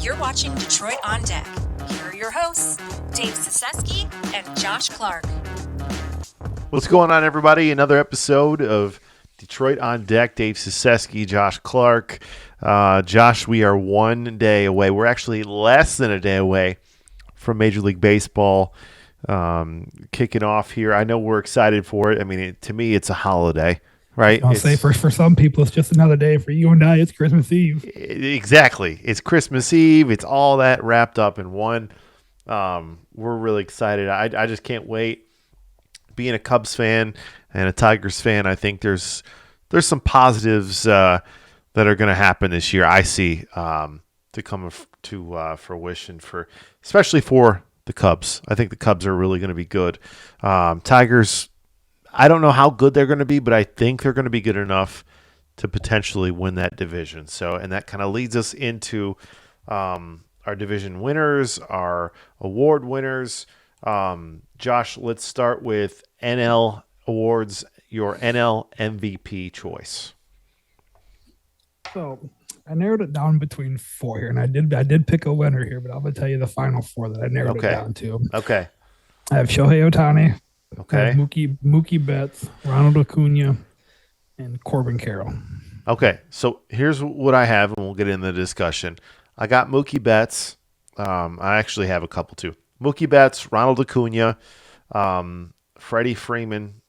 You're watching Detroit on Deck. Here are your hosts, Dave Cesefske and Josh Clark. What's going on, everybody? Another episode of Detroit on Deck. Dave Cesefske, Josh Clark. Josh, we are 1 day away. We're actually less than a day away from Major League Baseball kicking off here. I know we're excited for it. I mean, to me, it's a holiday, right? I'll say for some people, it's just another day. For you and I, it's Christmas Eve. Exactly. It's Christmas Eve. It's all that wrapped up in one. We're really excited. I just can't wait. Being a Cubs fan and a Tigers fan, I think there's some positives that are going to happen this year. I see to come to fruition especially for the Cubs. I think the Cubs are really going to be good. Tigers, I don't know how good they're going to be, but I think they're going to be good enough to potentially win that division. So, and that kind of leads us into our division winners, our award winners. Josh, let's start with NL awards, your NL MVP choice. So I narrowed it down between four here, and I did pick a winner here, but I'm going to tell you the final four that I narrowed it down to. Okay. I have Shohei Ohtani. Okay. I have Mookie Betts, Ronald Acuna, and Corbin Carroll. Okay. So here's what I have, and we'll get into the discussion. I got Mookie Betts. I actually have a couple too. Mookie Betts, Ronald Acuna, Freddie Freeman,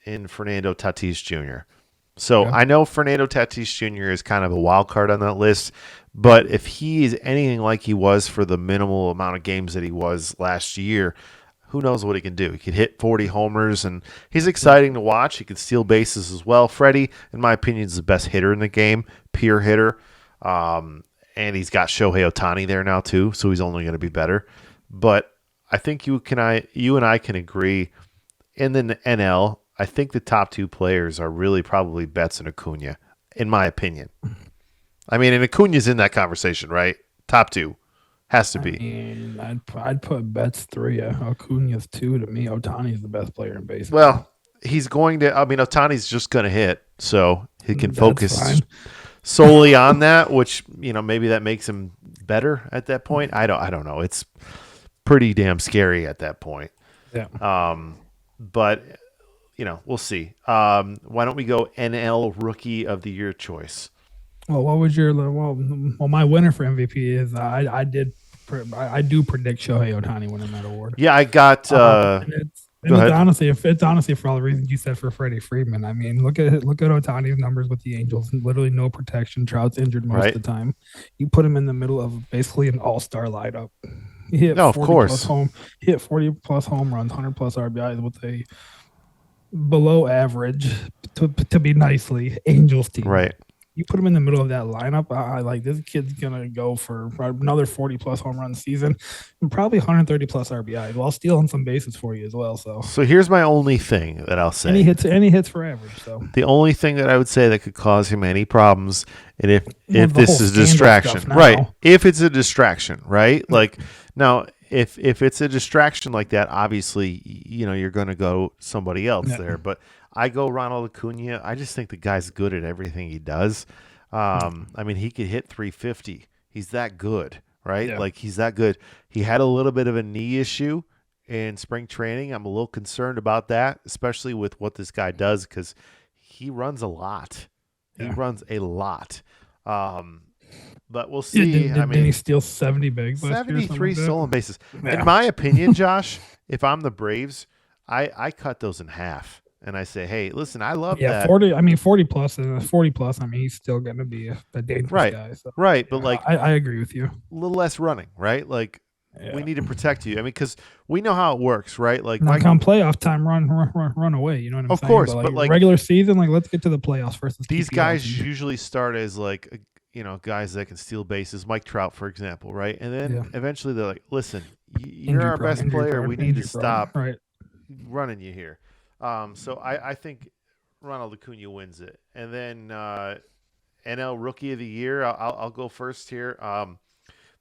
and Fernando Tatis Jr. So I know Fernando Tatis Jr. is kind of a wild card on that list, but if he is anything like he was for the minimal amount of games that he was last year, who knows what he can do? He could hit 40 homers, and he's exciting to watch. He can steal bases as well. Freddie, in my opinion, is the best hitter in the game, pure hitter. And he's got Shohei Ohtani there now too, so he's only going to be better. But I think you and I can agree in the NL, I think the top two players are really probably Betts and Acuna, in my opinion. I mean, and Acuna's in that conversation, right? Top two. Has to be. I mean, I'd put Betts 3, Acuna's 2. To me, Ohtani's the best player in baseball. Well, he's going to. I mean, Ohtani's just going to hit, so he can focus solely on that. Which maybe that makes him better at that point. I don't know. It's pretty damn scary at that point. Yeah. But we'll see. Why don't we go NL Rookie of the Year choice? Well, what was your my winner for MVP is I do predict Shohei Ohtani winning that award. Yeah, I got. It's honestly for all the reasons you said for Freddie Freeman. I mean, look at Ohtani's numbers with the Angels. Literally no protection. Trout's injured most of the time. You put him in the middle of basically an all-star lineup. He hit 40 plus home runs, 100 plus RBIs with a below average, to be nicely, Angels team. Right. You put him in the middle of that lineup, I like this kid's going to go for another 40-plus home run season and probably 130-plus RBI while stealing some bases for you as well. So here's my only thing that I'll say. Any hits for average. So the only thing that I would say that could cause him any problems, and if this is a distraction, right? If it's a distraction, right? Like now, if it's a distraction like that, obviously, you're going to go somebody else there. But I go Ronald Acuna. I just think the guy's good at everything he does. I mean, he could hit 350. He's that good, right? Yeah. Like, he's that good. He had a little bit of a knee issue in spring training. I'm a little concerned about that, especially with what this guy does, because he runs a lot. He runs a lot. But we'll see. Didn't he steal 70 bags? 73 stolen bases. Yeah. In my opinion, Josh, if I'm the Braves, I cut those in half. And I say, hey, listen, I love that. 40. I mean, 40 plus. I mean, he's still going to be a dangerous guy. So, right. But I agree with you. A little less running, right? Like, we need to protect you. I mean, because we know how it works, right? Like, come playoff time, run away. You know what I'm saying? Of course, but regular season, let's get to the playoffs first. These guys usually start as guys that can steal bases. Mike Trout, for example, right? And then eventually they're like, listen, you're our best player. We need to stop running you here. So I think Ronald Acuna wins it. And then NL Rookie of the Year, I'll go first here.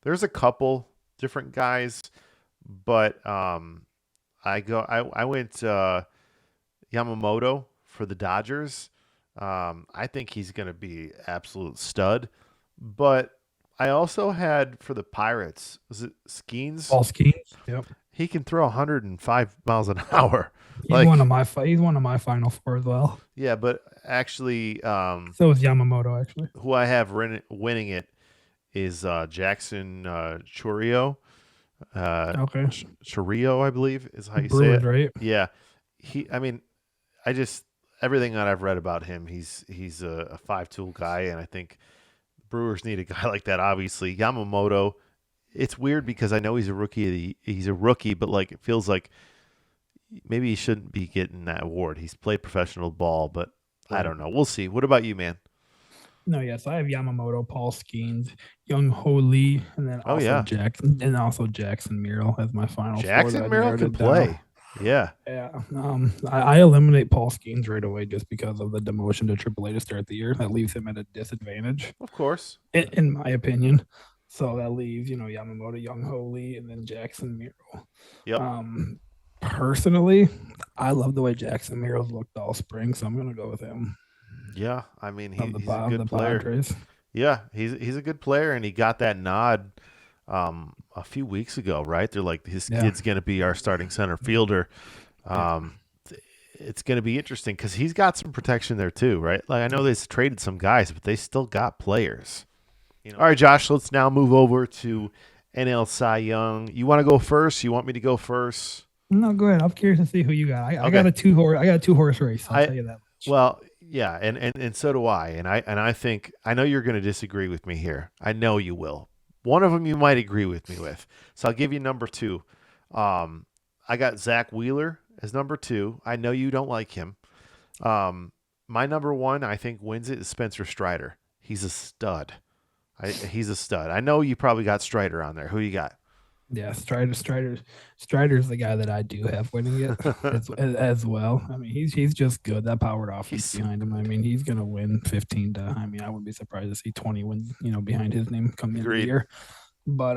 There's a couple different guys, but I went Yamamoto for the Dodgers. I think he's going to be absolute stud, but I also had for the Pirates, was it Skeens? Paul Skeens. Yep. He can throw 105 miles an hour. He's one of my Final Four as well. Yeah, but actually, so is Yamamoto. Actually, who I have winning it is Jackson Chourio. Okay. Chourio, I believe, is how you Brewers, say it. Right? Yeah, everything that I've read about him, he's a 5-tool guy, and I think Brewers need a guy like that. Obviously, Yamamoto. It's weird because I know he's a rookie. He's a rookie, but like it feels like maybe he shouldn't be getting that award. He's played professional ball, but I don't know. We'll see. What about you, man? No, yes, I have Yamamoto, Paul Skeens, Young Ho Lee, and then also Jackson Merrill as my final. Jackson Merrill could play. Yeah. I eliminate Paul Skeens right away just because of the demotion to AAA to start the year. That leaves him at a disadvantage. Of course. In my opinion. So that leaves, Yamamoto, Young Ho Lee, and then Jackson Merrill. Yep. Personally, I love the way Jackson Merrill's looked all spring, so I'm going to go with him. Yeah, I mean, he's a good player. Padres. Yeah, he's a good player, and he got that nod a few weeks ago, right? They're like, his kid's going to be our starting center fielder. It's going to be interesting because he's got some protection there too, right? Like I know they've traded some guys, but they still got players. All right, Josh, let's now move over to NL Cy Young. You want to go first? You want me to go first? No, go ahead. I'm curious to see who you got. I got a two horse race. I'll tell you that much. Well, yeah, and so do I. And I think I know you're going to disagree with me here. I know you will. One of them you might agree with me with. So I'll give you number 2. I got Zach Wheeler as number 2. I know you don't like him. My number 1, I think, wins it is Spencer Strider. He's a stud. He's a stud. I know you probably got Strider on there. Who you got? Yeah, Strider's the guy that I do have winning it as well. I mean, he's just good. That powered offense behind him. I mean, he's gonna win 15 to. I mean, I wouldn't be surprised to see 20 wins. Behind his name come in the year. But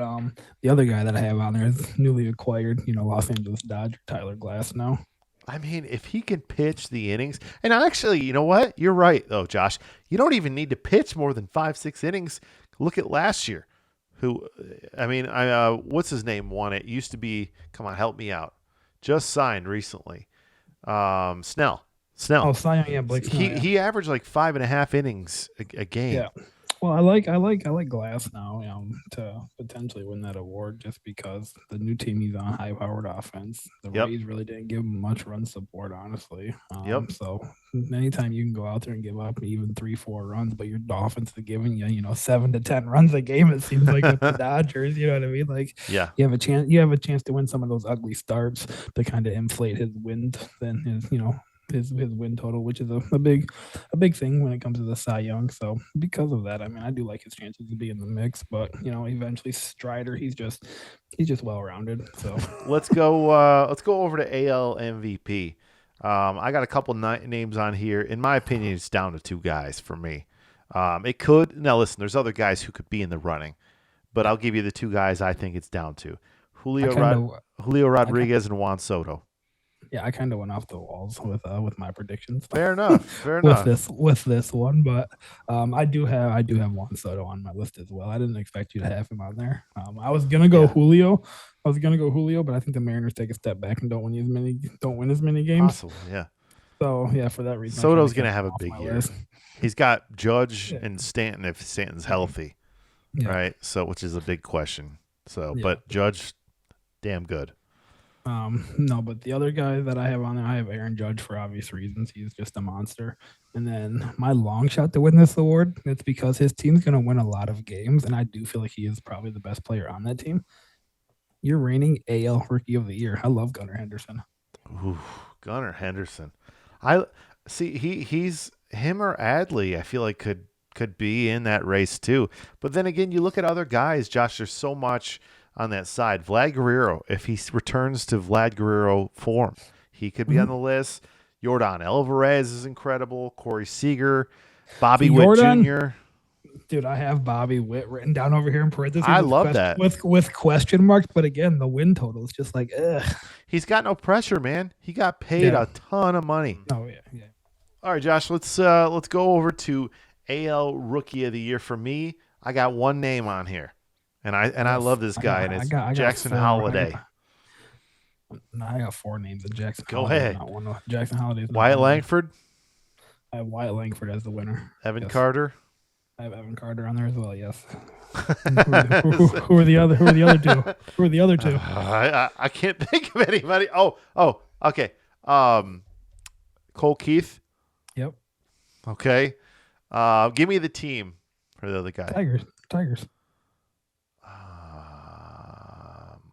the other guy that I have on there is newly acquired. Los Angeles Dodger Tyler Glasnow. I mean, if he can pitch the innings, and actually, you know what? You're right, though, Josh. You don't even need to pitch more than 5-6 innings. Look at last year. What's his name won it? Used to be, come on, help me out. Just signed recently. Snell. Oh, Cy Young, yeah, Blake Snell. He averaged like 5.5 innings a game. Yeah. Well, I like Glasnow, to potentially win that award just because the new team he's on, high-powered offense. The Rays really didn't give him much run support, honestly. So anytime you can go out there and give up even 3-4 runs, but your offense is giving you, 7 to 10 runs a game, it seems like with the Dodgers. You know what I mean? Like, you have a chance to win some of those ugly starts to kind of inflate his win, his win total, which is a big thing when it comes to the Cy Young. So because of that, I mean, I do like his chances to be in the mix, but eventually Strider, he's just well rounded. So let's go over to AL MVP. I got a couple names on here. In my opinion, it's down to 2 guys for me. Listen, there's other guys who could be in the running, but I'll give you the 2 guys I think it's down to: Julio Rodriguez and Juan Soto. Yeah, I kind of went off the walls with my predictions. Fair enough. with this one, but I do have Juan Soto on my list as well. I didn't expect you to have him on there. I was gonna go Julio. But I think the Mariners take a step back and don't win as many games. Possible, yeah. So yeah, for that reason, Soto's gonna have a big year. He's got Judge and Stanton if Stanton's healthy, right? So which is a big question. So, but Judge, damn good. No, but the other guy that I have on there, I have Aaron Judge for obvious reasons. He's just a monster. And then my long shot to win this award, it's because his team's going to win a lot of games, and I do feel like he is probably the best player on that team. You're reigning AL Rookie of the Year. I love Gunnar Henderson. Ooh, Gunnar Henderson. I see he's him or Adley, I feel like could be in that race too. But then again, you look at other guys, Josh, there's so much on that side. Vlad Guerrero, if he returns to Vlad Guerrero form, he could be on the list. Yordan Alvarez is incredible. Corey Seager, Bobby Witt Jr. Dude, I have Bobby Witt written down over here in parentheses. I love that. With question marks, but again, the win total is just like, ugh. He's got no pressure, man. He got paid a ton of money. Oh, yeah. All right, Josh, let's go over to AL Rookie of the Year. For me, I got one name on here, and I love this guy, and it's I got Jackson 4. Holliday. I got 4 names. And Jackson Go Holliday ahead. Not one. Jackson Holliday is not Wyatt one. Langford. I have Wyatt Langford as the winner. Evan Carter. I have Evan Carter on there as well. Yes. Who are the other? Who are the other two? Who are the other two? I can't think of anybody. Oh, okay. Cole Keith. Yep. Okay. Give me the team for the other guy. Tigers.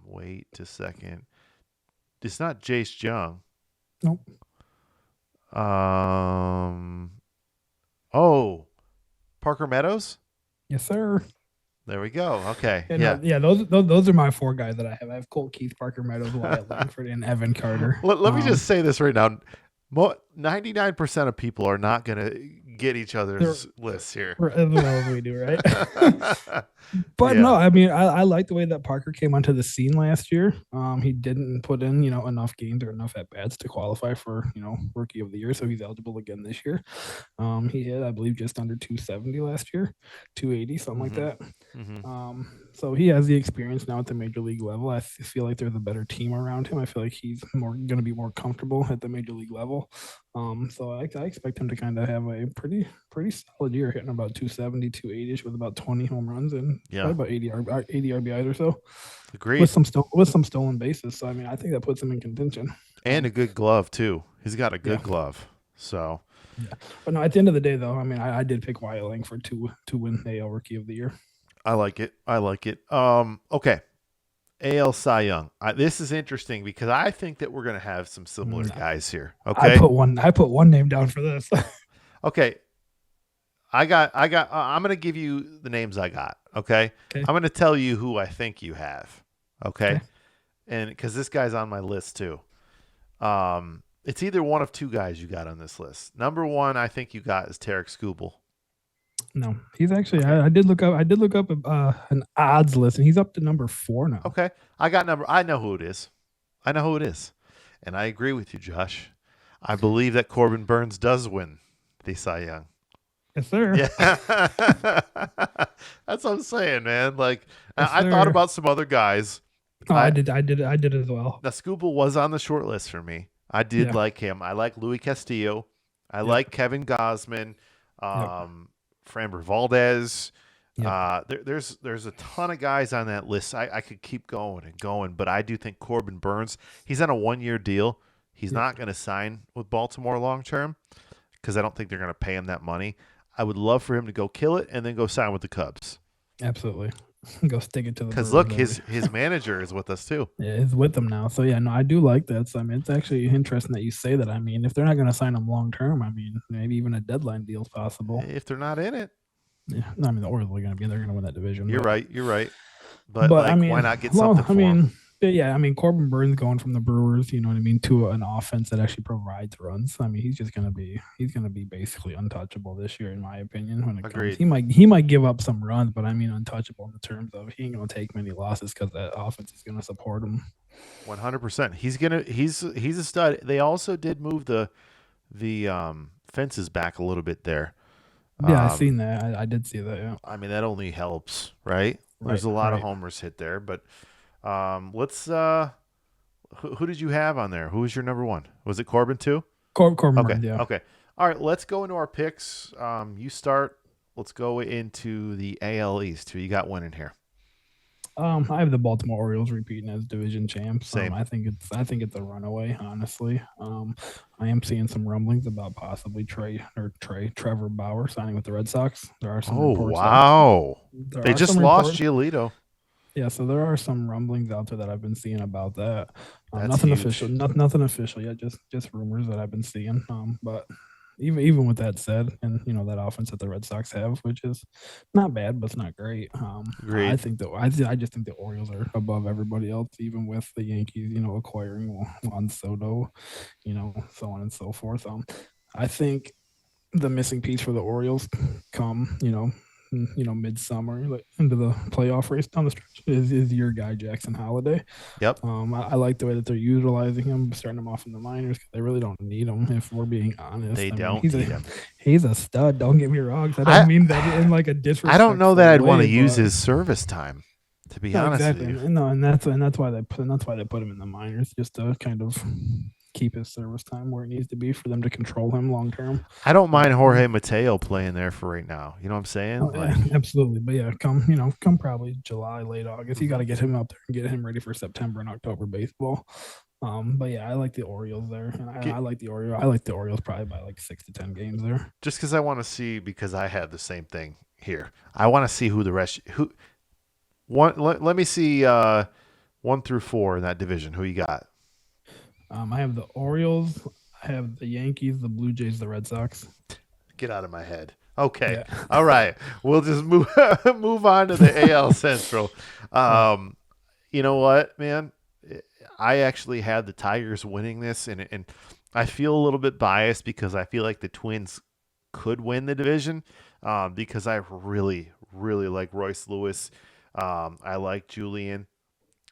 Wait a second. It's not Jace Young. Nope. Oh, Parker Meadows. Yes, sir. There we go. Okay. Yeah. Those are my 4 guys that I have. I have Colt Keith, Parker Meadows, Wyatt Langford, and Evan Carter. Let me just say this right now. 99% of people are not going to get each other's lists here. As well as we do, right? But no, I mean, I like the way that Parker came onto the scene last year. He didn't put in, enough games or enough at bats to qualify for, Rookie of the Year, so he's eligible again this year. He hit, I believe, just under 270 last year, 280, something like that. Mm-hmm. So he has the experience now at the major league level. I feel like there's a better team around him. I feel like he's going to be more comfortable at the major league level. So I expect him to kind of have a pretty solid year, hitting about 270, 280ish with about 20 home runs and about 80 RBIs or so. Agreed. With some stolen bases. So I mean, I think that puts him in contention. And a good glove too. He's got a good glove. So. Yeah. But no, at the end of the day, though, I mean, I did pick Wyatt Langford to win AL Rookie of the Year. I like it. Okay. AL Cy Young. This is interesting because I think that we're going to have some similar guys here. Okay. I put one name down for this. Okay. I'm going to give you the names I got. Okay. I'm going to tell you who I think you have. Okay. And because this guy's on my list too. It's either one of 2 guys you got on this list. Number 1, I think you got is Tarek Skubal. No, he's actually. I did look up an odds list, and he's up to number 4 now. Okay, I know who it is. And I agree with you, Josh. I believe that Corbin Burns does win the Cy Young. Yes, sir. Yeah, that's what I'm saying, man. Like, yes, I thought about some other guys. Oh, I did as well. Now, Skubal was on the short list for me. I did like him. I like Louis Castillo. I like Kevin Gausman. Framber Valdez. There's a ton of guys on that list. I could keep going and going, but I do think Corbin Burns, he's on a 1-year deal. He's not going to sign with Baltimore long term because I don't think they're going to pay him that money. I would love for him to go kill it and then go sign with the Cubs. Absolutely. Go stick it to the because look, his manager is with us too. Yeah, he's with them now. So yeah, no, I do like that. So I mean, it's actually interesting that you say that. I mean, if they're not going to sign him long term, I mean, maybe even a deadline deal is possible. If they're not in it, yeah, no, I mean, the Orioles are going to be. They're going to win that division. You're right. But like, I mean, why not get something for him? Yeah, I mean, Corbin Burns going from the Brewers, you know what I mean, to an offense that actually provides runs. I mean, he's going to be basically untouchable this year, in my opinion. When it comes, he might give up some runs, but I mean, untouchable in the terms of he ain't going to take many losses because that offense is going to support him. 100%. He's a stud. They also did move the fences back a little bit there. Yeah, I seen that. I did see that. Yeah. I mean, that only helps, right? There's a lot of homers hit there, but. Let's who did you have on there? Who was your number 1? Was it Corbin too? Corbin. Okay. Yeah. Okay. All right. Let's go into our picks. You start. Let's go into the AL East. Who you got winning here? I have the Baltimore Orioles repeating as division champs. Same. I think it's a runaway. Honestly, I am seeing some rumblings about possibly Trevor Bauer signing with the Red Sox. There are some. Oh wow! They just lost Giolito. Yeah, so there are some rumblings out there that I've been seeing about that. Nothing official, nothing official yet. Just rumors that I've been seeing. But even with that said, and that offense that the Red Sox have, which is not bad, but it's not great. I think I just think the Orioles are above everybody else, even with the Yankees, acquiring Juan Soto, so on and so forth. I think the missing piece for the Orioles come, midsummer, like into the playoff race down the stretch, is your guy Jackson Holiday. Yep. I like the way that they're utilizing him, starting him off in the minors because they really don't need him. If we're being honest, They don't need him. He's a stud. Don't get me wrong. I don't mean that in like a disrespectful. I don't know that I'd want to way, use his service time. To be honest with you. No, and that's why they put him in the minors, just to kind of keep his service time where it needs to be for them to control him long term. I don't mind Jorge Mateo playing there for right now. You know what I'm saying? Yeah, absolutely. But yeah, come probably July, late August, you got to get him up there and get him ready for September and October baseball. But yeah, I like the Orioles there, and I like the Orioles. I like the Orioles probably by like 6 to 10 games there. Just because I want to see, because I had the same thing here. I want to see who the rest let me see 1 through 4 in that division. Who you got? I have the Orioles. I have the Yankees, the Blue Jays, the Red Sox. Get out of my head. Okay. Yeah. All right. We'll just move on to the AL Central. You know what, man? I actually had the Tigers winning this, and I feel a little bit biased because I feel like the Twins could win the division because I really, really like Royce Lewis. I like Julian.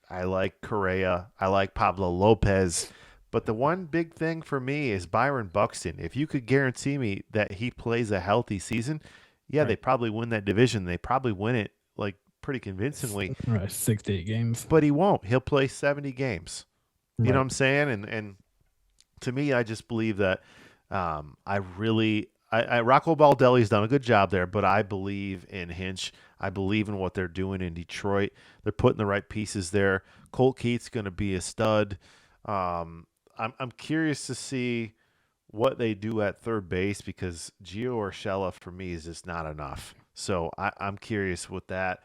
I like Correa. I like Pablo Lopez. But the one big thing for me is Byron Buxton. If you could guarantee me that he plays a healthy season, yeah, They probably win that division. They probably win it like pretty convincingly. Right, 6 to 8 games. But he won't. He'll play 70 games. You know what I'm saying? And to me, I just believe that Rocco Baldelli's done a good job there, but I believe in Hinch. I believe in what they're doing in Detroit. They're putting the right pieces there. Colt Keith's going to be a stud. I'm curious to see what they do at third base because Gio Urshela for me is just not enough. So I'm curious with that.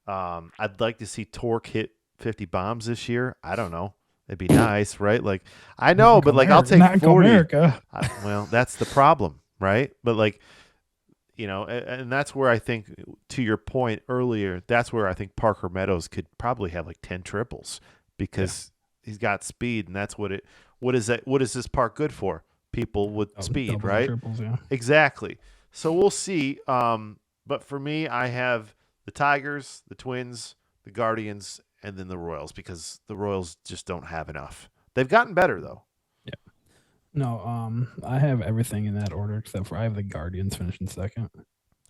I'd like to see Torque hit 50 bombs this year. I don't know. It'd be nice, right? Like I know, but like I'll take 40. Well, that's the problem, right? But like, and that's where I think, to your point earlier, that's where I think Parker Meadows could probably have like 10 triples because he's got speed, and that's what is this park good for? People with speed, right? Triples, yeah. Exactly. So we'll see. But for me, I have the Tigers, the Twins, the Guardians, and then the Royals because the Royals just don't have enough. They've gotten better though. Yeah. No, I have everything in that order except for I have the Guardians finishing second.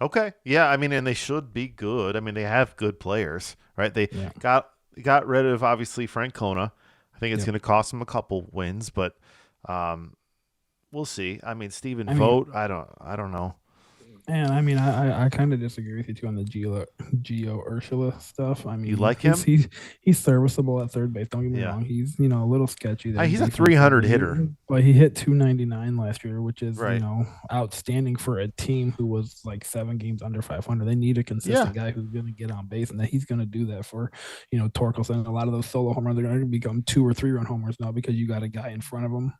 Okay. Yeah, I mean, and they should be good. I mean, they have good players, right? They got rid of obviously Francona. I think it's going to cost them a couple wins, but we'll see. I mean, Stephen Vogt, I don't know. And I mean, I kind of disagree with you too on the Gio Urshela stuff. I mean, you like him? He's serviceable at third base. Don't get me wrong. He's a little sketchy. He's a 300 hitter, but he hit 299 last year, which is outstanding for a team who was like 7 games under 500. They need a consistent guy who's going to get on base, and that he's going to do that for Torkelson. A lot of those solo home runs are going to become 2 or 3 run homers now because you got a guy in front of him,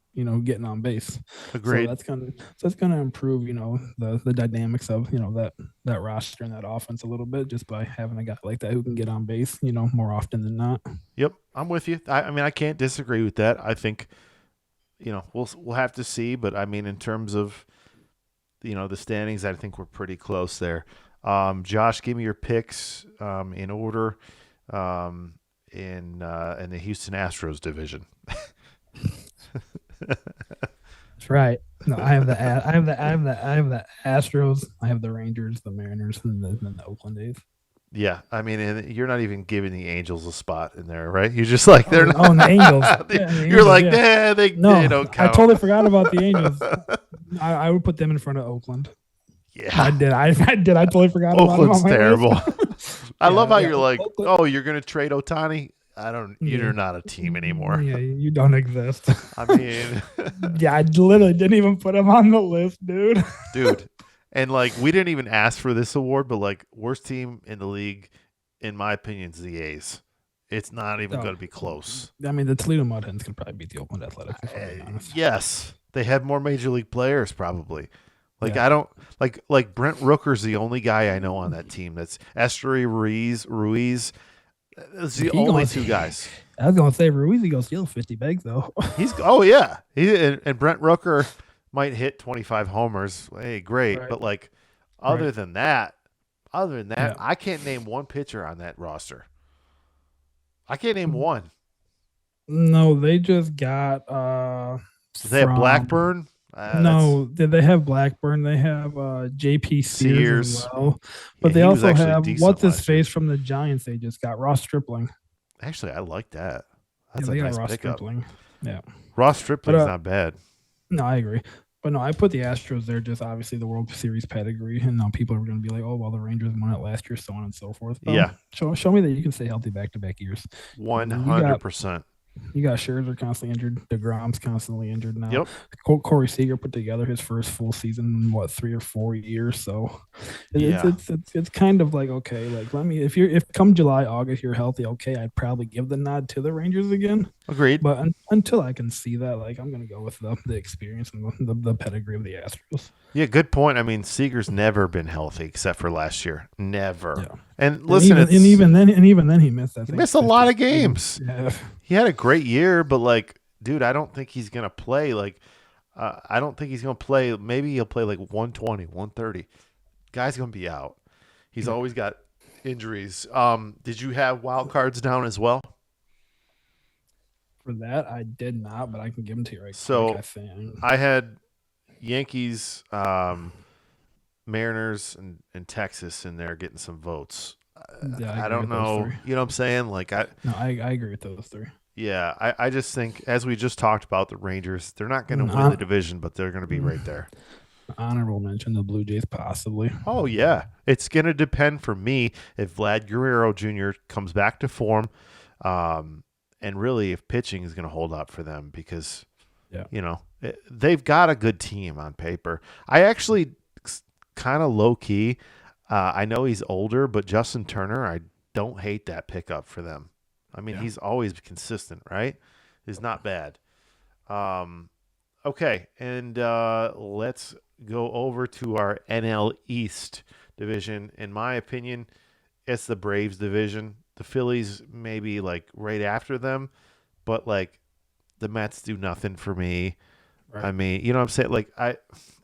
getting on base. Agreed. So that's gonna improve, the dynamics of that roster and that offense a little bit just by having a guy like that who can get on base, more often than not. Yep, I'm with you. I mean, I can't disagree with that. I think, we'll have to see, but I mean, in terms of the standings, I think we're pretty close there. Josh, give me your picks in order in the Houston Astros division. That's right. No, I have the Astros. I have the Rangers, the Mariners, and the Oakland A's. Yeah, I mean, and you're not even giving the Angels a spot in there, right? You're just like they're not. Oh, and the Angels. You're like, they don't count. I totally forgot about the Angels. I would put them in front of Oakland. Yeah, I did. I totally forgot. Oakland's terrible. I love how you're like, Oakland. Oh, you're gonna trade Ohtani. You're not a team anymore. Yeah, you don't exist. I mean, I literally didn't even put him on the list, dude. And like we didn't even ask for this award, but like worst team in the league, in my opinion, is the A's. It's not even going to be close. I mean, the Toledo Mud Hens could probably beat the Oakland Athletics. If I'm being honest. Yes, they had more major league players probably. Like I don't like Brent Rooker's the only guy I know on that team. That's Esteury Ruiz. It's the only 2 guys. I was gonna say Ruiz. He goes steal 50 bags though. And Brent Rooker might hit 25 homers. Hey, great, right. But like other than that, Other than that, Yeah. I can't name one pitcher on that roster. I can't name one. No, they just got They have Blackburn. no, they have Blackburn. They have JP Sears as well. But they he was also actually have decent what's his last year. face from the Giants. They just got Ross Stripling. Actually, I like that. That's Yeah, a they got nice Ross pickup. Stripling. Yeah. Ross Stripling's But, not bad. No, I agree. But no, I put the Astros there, just obviously the World Series pedigree. And now people are going to be like, oh, well, the Rangers won it last year, so on and so forth. Well, Yeah. Show me that you can stay healthy back-to-back years. 100%. You got Scherzer constantly injured. DeGrom's constantly injured now. Yep. Corey Seager put together his first full season in 3 or 4 years. So it's kind of like, okay, like if come July, August you're healthy, okay, I'd probably give the nod to the Rangers again. Agreed. But until I can see that, like I'm gonna go with the experience and the pedigree of the Astros. Yeah, good point. I mean, Seager's never been healthy except for last year. Never. Yeah. And listen, even then he missed. He missed a lot of games. Yeah. He had a great year, but like, dude, I don't think he's gonna play. Like, I don't think he's gonna play. Maybe he'll play like 120, 130. Guy's gonna be out. He's always got injuries. Did you have wild cards down as well? For that, I did not, but I can give them to you right so quick, I think. I had Yankees, Mariners, and Texas in there getting some votes. I don't know. You know what I'm saying? Like I agree with those three. Yeah, I just think, as we just talked about, the Rangers, they're not going to win the division, but they're going to be right there. Honorable mention, the Blue Jays possibly. Oh, yeah. It's going to depend for me if Vlad Guerrero Jr. comes back to form, and really if pitching is going to hold up for them because, they've got a good team on paper. I actually kind of low-key, I know he's older, but Justin Turner, I don't hate that pickup for them. I mean, he's always consistent, right? He's not bad. Okay, and let's go over to our NL East division. In my opinion, it's the Braves division. The Phillies maybe like right after them, but like the Mets do nothing for me. Right. I mean, you know what I'm saying? Like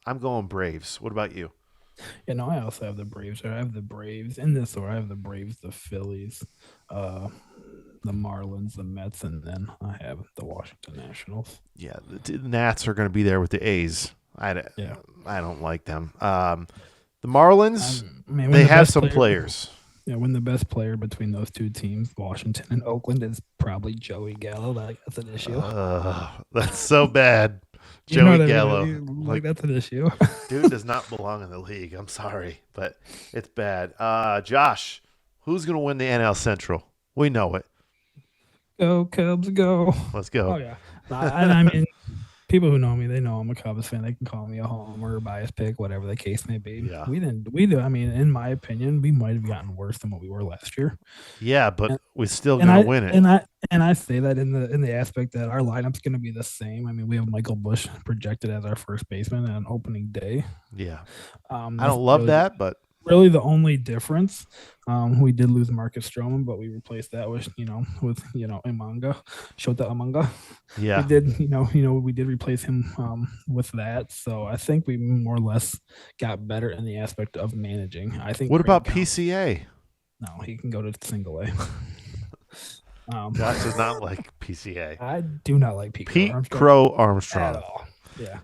I'm going Braves. What about you? Yeah, no, I also have the Braves. I have the Braves in this order. I have the Braves, the Phillies, the Marlins, the Mets, and then I have the Washington Nationals. Yeah, the Nats are going to be there with the A's. I don't like them. The Marlins, they have some players. Yeah, when the best player between those two teams, Washington and Oakland, is probably Joey Gallo. That's an issue. That's so bad. Joey Gallo. Like that's an issue. Dude does not belong in the league. I'm sorry, but it's bad. Josh, who's going to win the NL Central? We know it. Go Cubs, go! Let's go. Oh yeah, and I mean, people who know me, they know I'm a Cubs fan. They can call me a homer, bias pick, whatever the case may be. Yeah. We do. I mean, in my opinion, we might have gotten worse than what we were last year. Yeah, but we're still gonna win it. And I say that in the aspect that our lineup's going to be the same. I mean, we have Michael Busch projected as our first baseman on opening day. Yeah, I don't love that, but really the only difference, we did lose Marcus Stroman, but we replaced that with Imanga, Shota Imanga. Yeah, we did replace him with that. So I think we more or less got better in the aspect of managing. I think. What about PCA? No, he can go to single A. Josh does not like PCA. I do not like Pete Crow Armstrong at all. Yeah.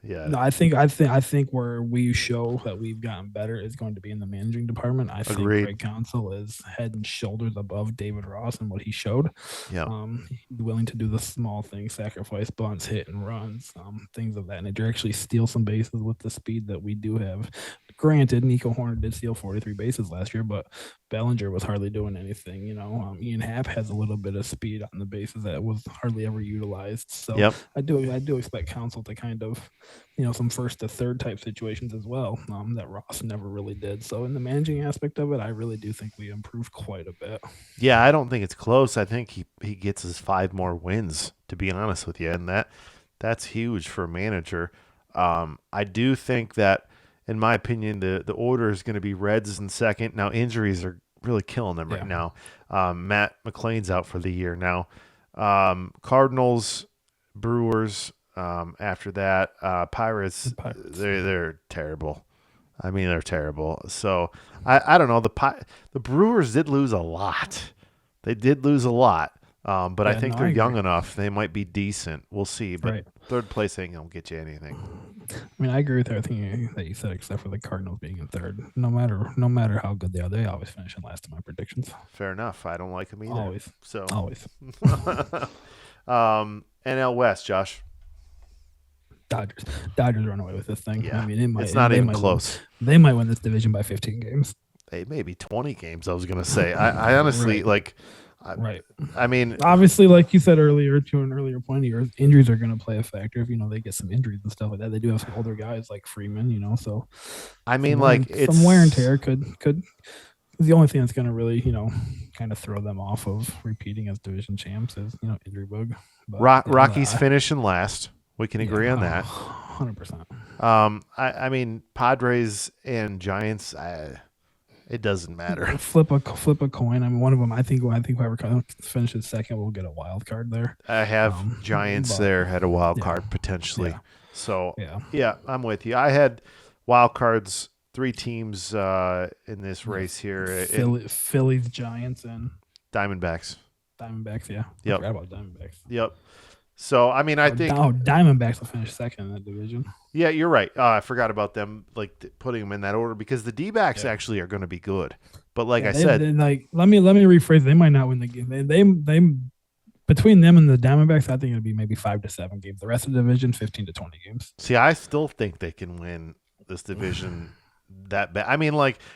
Yeah. No, I think where we show that we've gotten better is going to be in the managing department. I think Greg Counsell is head and shoulders above David Ross and what he showed. Yeah. Willing to do the small things, sacrifice bunts, hit and runs, things of that nature. Actually steal some bases with the speed that we do have. Granted, Nico Horner did steal 43 bases last year, but Bellinger was hardly doing anything. Ian Happ has a little bit of speed on the bases that was hardly ever utilized. So I do expect Counsell to kind of, some first to third type situations as well, that Ross never really did. So in the managing aspect of it, I really do think we improved quite a bit. Yeah, I don't think it's close. I think he gets his 5 more wins, to be honest with you, and that's huge for a manager. I do think that, in my opinion, the order is going to be Reds in second. Now, injuries are really killing them right now. Matt McClain's out for the year now. Cardinals, Brewers, after that. Pirates, they're terrible. I mean, they're terrible. So I don't know. The Brewers did lose a lot. They did lose a lot. But I think they're young enough. They might be decent. We'll see. But third place ain't gonna get you anything. I mean, I agree with everything that you said, except for the Cardinals being in third. No matter how good they always finish in last in my predictions. Fair enough. I don't like them either. Always. So always. NL West, Josh. Dodgers run away with this thing. Yeah. I mean, it's not even close. They might win this division by 15 games. Hey, maybe 20 games. I was gonna say. I honestly like. Right. I mean, obviously, like you said earlier, to an earlier point of yours, injuries are going to play a factor. If they get some injuries and stuff like that, they do have some older guys like Freeman. So I mean, some wear and tear could. The only thing that's going to really kind of throw them off of repeating as division champs is injury bug. But, Rockies finishing last. We can agree on that. 100%. I mean, Padres and Giants. It doesn't matter. Flip a coin. I mean, one of them. I think whoever finishes second will get a wild card there. I have Giants there had a wild card potentially. Yeah. So yeah, I'm with you. I had wild cards. 3 teams in this race here. Phillies, Giants, and Diamondbacks. Yeah. Yep. I forgot about Diamondbacks. Yep. So, I mean, I think Diamondbacks will finish second in that division. Yeah, you're right. I forgot about them, putting them in that order because the D-backs actually are going to be good. But I said, let me rephrase. They might not win the game. They between them and the Diamondbacks, I think it'll be maybe 5 to 7 games. The rest of the division, 15 to 20 games. See, I still think they can win this division that bad. I mean,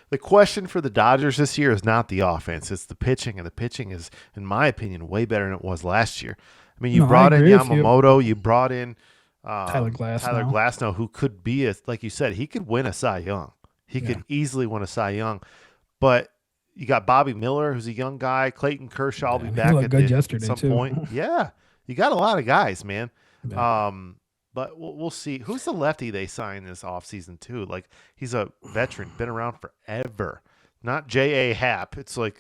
the question for the Dodgers this year is not the offense; it's the pitching, and the pitching is, in my opinion, way better than it was last year. I mean, you brought in Yamamoto, you brought in Tyler Glasnow, who could be like you said, he could win a Cy Young. He could easily win a Cy Young. But you got Bobby Miller, who's a young guy. Clayton Kershaw will be back at some point. Yeah, you got a lot of guys, man. Yeah. But we'll see. Who's the lefty they signed this offseason too? He's a veteran, been around forever. Not J.A. Happ. It's I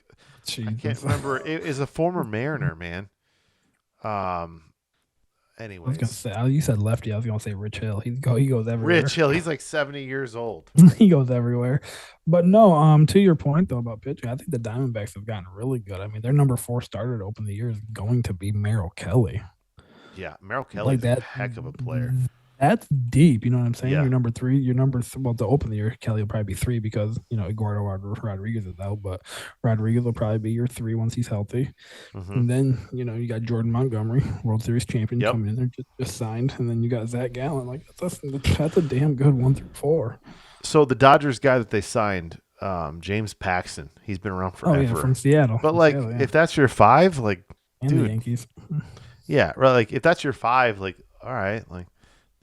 can't remember. It is a former Mariner, man. Anyways. I was gonna say, you said lefty. I was gonna say Rich Hill. He goes everywhere. Rich Hill. He's 70 years old. He goes everywhere. But no. To your point though about pitching, I think the Diamondbacks have gotten really good. I mean, their number 4 starter to open the year is going to be Merrill Kelly. Yeah, Merrill Kelly's a heck of a player. That's deep. You know what I'm saying? Yeah. Your number 3, to open the year, Kelly will probably be 3 because, Eduardo Rodriguez is out, but Rodriguez will probably be your 3 once he's healthy. Mm-hmm. And then, you got Jordan Montgomery, World Series champion, coming in there, just signed. And then you got Zach Gallen. That's a damn good 1 through 4. So the Dodgers guy that they signed, James Paxton, he's been around forever. Oh, yeah, from Seattle. But, if that's your 5, and dude. The Yankees. Yeah, right. If that's your 5, all right,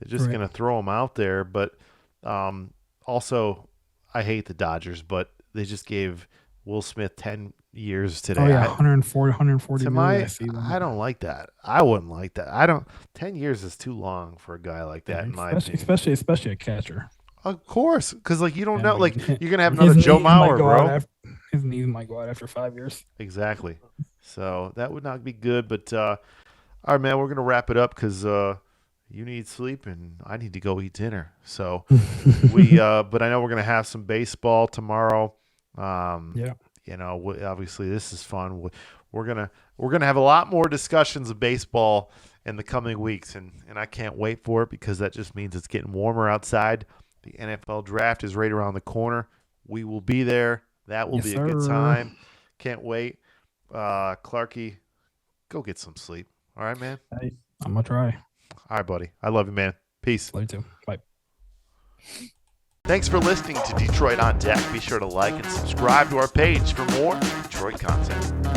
they're just going to throw him out there. But also, I hate the Dodgers, but they just gave Will Smith 10 years today. Oh, yeah, 140 I don't like that. I wouldn't like that. 10 years is too long for a guy like that, in my opinion. Especially a catcher. Of course, because, you don't know. You're going to have another Joe Mauer, bro. His knees might go out after 5 years. Exactly. So that would not be good. But, all right, man, we're going to wrap it up because you need sleep and I need to go eat dinner. So but I know we're going to have some baseball tomorrow. Obviously this is fun. We're going to have a lot more discussions of baseball in the coming weeks. And I can't wait for it because that just means it's getting warmer outside. The NFL draft is right around the corner. We will be there. That will be a good time. Can't wait. Clarky, go get some sleep. All right, man? Hey, I'm going to try. All right, buddy. I love you, man. Peace. Love you too. Bye. Thanks for listening to Detroit on Deck. Be sure to like and subscribe to our page for more Detroit content.